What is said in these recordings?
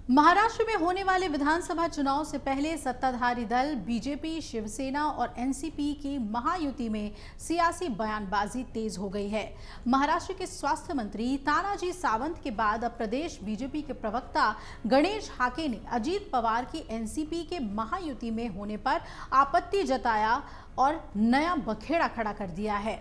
महाराष्ट्र में होने वाले विधानसभा चुनाव से पहले सत्ताधारी दल बीजेपी, शिवसेना और एनसीपी की महायुति में सियासी बयानबाजी तेज हो गई है। महाराष्ट्र के स्वास्थ्य मंत्री तानाजी सावंत के बाद अब प्रदेश बीजेपी के प्रवक्ता गणेश हाके ने अजीत पवार की एनसीपी के महायुति में होने पर आपत्ति जताया और नया बखेड़ा खड़ा कर दिया है।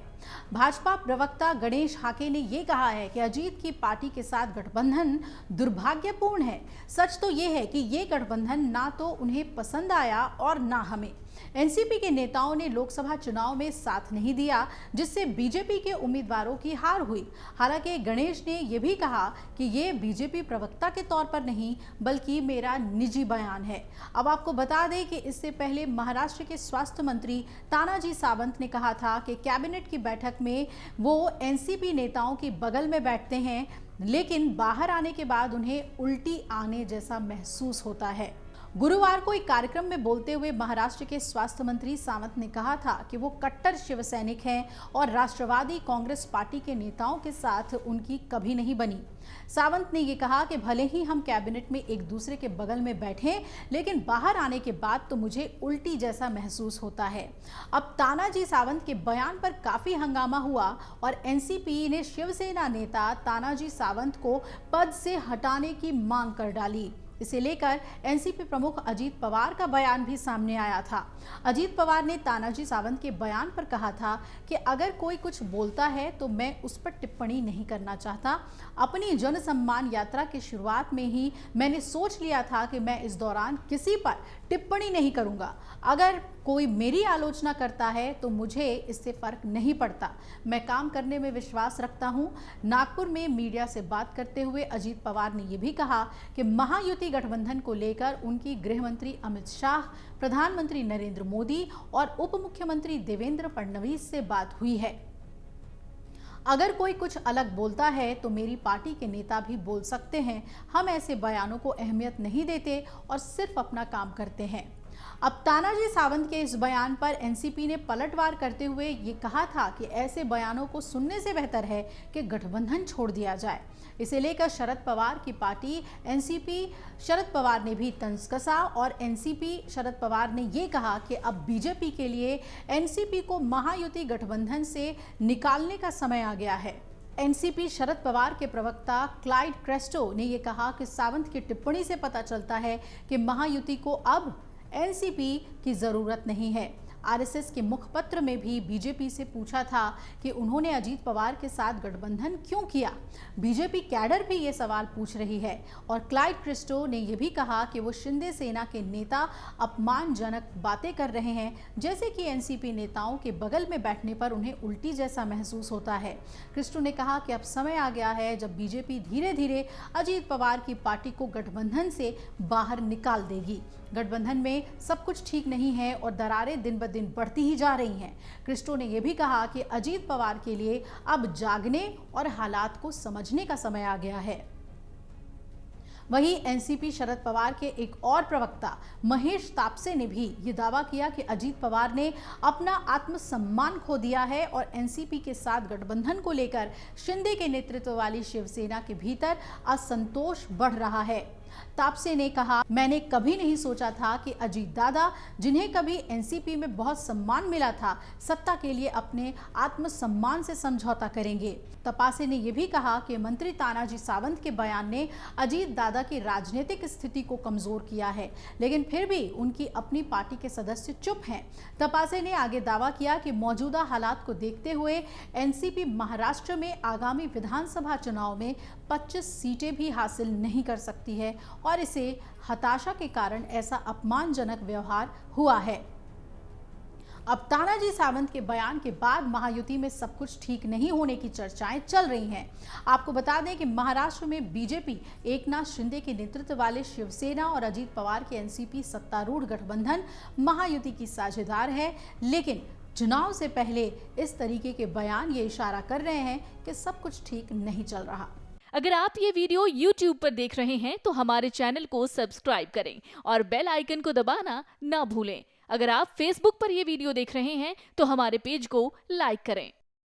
भाजपा प्रवक्ता गणेश हाके ने यह कहा है कि अजीत की पार्टी के साथ गठबंधन दुर्भाग्यपूर्ण है। सच तो यह है कि ये गठबंधन ना तो उन्हें पसंद आया और ना हमें। एनसीपी के नेताओं ने लोकसभा चुनाव में साथ नहीं दिया, जिससे बीजेपी के उम्मीदवारों की हार हुई। हालांकि गणेश ने यह भी कहा कि ये बीजेपी प्रवक्ता के तौर पर नहीं बल्कि मेरा निजी बयान है। अब आपको बता दें कि इससे पहले महाराष्ट्र के स्वास्थ्य मंत्री तानाजी सावंत ने कहा था कि कैबिनेट की बैठक में वो एनसीपी नेताओं की बगल में बैठते हैं, लेकिन बाहर आने के बाद उन्हें उल्टी आने जैसा महसूस होता है। गुरुवार को एक कार्यक्रम में बोलते हुए महाराष्ट्र के स्वास्थ्य मंत्री सावंत ने कहा था कि वो कट्टर शिव सैनिक हैं और राष्ट्रवादी कांग्रेस पार्टी के नेताओं के साथ उनकी कभी नहीं बनी। सावंत ने ये कहा कि भले ही हम कैबिनेट में एक दूसरे के बगल में बैठे, लेकिन बाहर आने के बाद तो मुझे उल्टी जैसा महसूस होता है। अब तानाजी सावंत के बयान पर काफी हंगामा हुआ और एनसीपी ने शिवसेना नेता तानाजी सावंत को पद से हटाने की मांग कर डाली। इसे लेकर एनसीपी प्रमुख अजीत पवार का बयान भी सामने आया था। अजीत पवार ने तानाजी सावंत के बयान पर कहा था कि अगर कोई कुछ बोलता है तो मैं उस पर टिप्पणी नहीं करना चाहता। अपनी जन सम्मान यात्रा की शुरुआत में ही मैंने सोच लिया था कि मैं इस दौरान किसी पर टिप्पणी नहीं करूंगा। अगर कोई मेरी आलोचना करता है तो मुझे इससे फर्क नहीं पड़ता। मैं काम करने में विश्वास रखता हूं। नागपुर में मीडिया से बात करते हुए अजीत पवार ने यह भी कहा कि महायुति गठबंधन को लेकर उनकी गृह मंत्री अमित शाह, प्रधानमंत्री नरेंद्र मोदी और उप मुख्यमंत्री देवेंद्र फडणवीस से बात हुई है। अगर कोई कुछ अलग बोलता है तो मेरी पार्टी के नेता भी बोल सकते हैं। हम ऐसे बयानों को अहमियत नहीं देते और सिर्फ अपना काम करते हैं। अब तानाजी सावंत के इस बयान पर एनसीपी ने पलटवार करते हुए ये कहा था कि ऐसे बयानों को सुनने से बेहतर है कि गठबंधन छोड़ दिया जाए। इसे लेकर शरद पवार की पार्टी एनसीपी शरद पवार ने भी तंज कसा और एनसीपी शरद पवार ने ये कहा कि अब बीजेपी के लिए एनसीपी को महायुति गठबंधन से निकालने का समय आ गया है। एनसीपी शरद पवार के प्रवक्ता क्लाइड क्रेस्टो ने यह कहा कि सावंत की टिप्पणी से पता चलता है कि महायुति को अब एनसीपी की जरूरत नहीं है। आरएसएस के मुखपत्र में भी बीजेपी से पूछा था कि उन्होंने अजीत पवार के साथ गठबंधन क्यों किया। बीजेपी कैडर भी ये सवाल पूछ रही है और क्लाइड क्रिस्टो ने यह भी कहा कि वो शिंदे सेना के नेता अपमानजनक बातें कर रहे हैं, जैसे कि एनसीपी नेताओं के बगल में बैठने पर उन्हें उल्टी जैसा महसूस होता है। क्रिस्टो ने कहा कि अब समय आ गया है जब बीजेपी धीरे धीरे अजीत पवार की पार्टी को गठबंधन से बाहर निकाल देगी। गठबंधन में सब कुछ ठीक नहीं है और दरारें दिन ब दिन बढ़ती ही जा रही हैं। क्रिस्टो ने यह भी कहा कि अजीत पवार के लिए अब जागने और हालात को समझने का समय आ गया है। वहीं एनसीपी शरद पवार के एक और प्रवक्ता महेश तापसे ने भी ये दावा किया कि अजीत पवार ने अपना आत्मसम्मान खो दिया है और एनसीपी के साथ गठबंधन को लेकर शिंदे के नेतृत्व वाली शिवसेना के भीतर असंतोष बढ़ रहा है। तापसे ने कहा, मैंने कभी नहीं सोचा था कि अजीत दादा, जिन्हें कभी एनसीपी में बहुत सम्मान मिला था, सत्ता के लिए अपने आत्मसम्मान से समझौता करेंगे। तपासे ने यह भी कहा कि मंत्री तानाजी सावंत के बयान ने अजीत दादा की राजनीतिक स्थिति को कमजोर किया है, लेकिन फिर भी उनकी अपनी पार्टी के सदस्य चुप हैं। तपासे ने आगे दावा किया कि मौजूदा हालात को देखते हुए एनसीपी महाराष्ट्र में आगामी विधानसभा चुनाव में 25 सीटें भी हासिल नहीं कर सकती है और इसे हताशा के कारण ऐसा अपमानजनक व्यवहार हुआ है। अब तानाजी सावंत के बयान के बाद महायुति में सब कुछ ठीक नहीं होने की चर्चाएं चल रही हैं। आपको बता दें कि महाराष्ट्र में बीजेपी एकनाथ शिंदे के नेतृत्व वाले शिवसेना और अजीत पवार के एनसीपी सत्तारूढ़ गठबंधन महायुति की साझेदार है, लेकिन चुनाव से पहले इस तरीके के बयान ये इशारा कर रहे हैं कि सब कुछ ठीक नहीं चल रहा। अगर आप ये वीडियो YouTube पर देख रहे हैं तो हमारे चैनल को सब्सक्राइब करें और बेल आइकन को दबाना ना भूलें। अगर आप Facebook पर ये वीडियो देख रहे हैं तो हमारे पेज को लाइक करें।